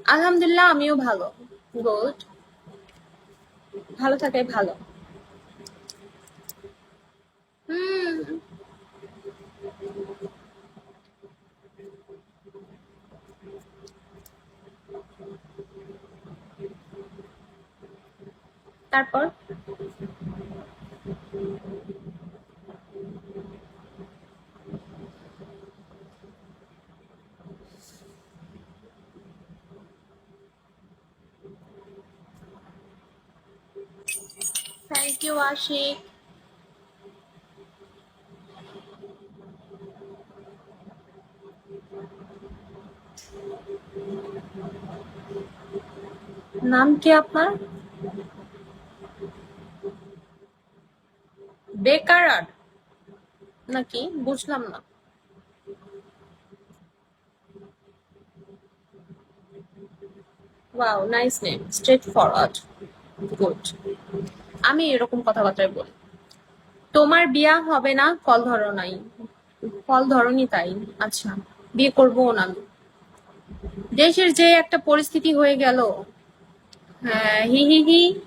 আলহামদুলিল্লাহ, আমিও ভালো। গুড। ভালো থাকাই ভালো। হুম। তারপর? Thank you Ashiq. নাম কি আপনার? বেকার নাকি? বুঝলাম না। Wow, nice name, straightforward. Good. আমি এরকম কথাবার্তায় বলি। তোমার বিয়া হবে না, কল ধরো নাই। কল ধরনি তাই? আচ্ছা, বিয়ে করবো না আমি। দেশের যে একটা পরিস্থিতি হয়ে গেল। হ্যাঁ, হি হি হি।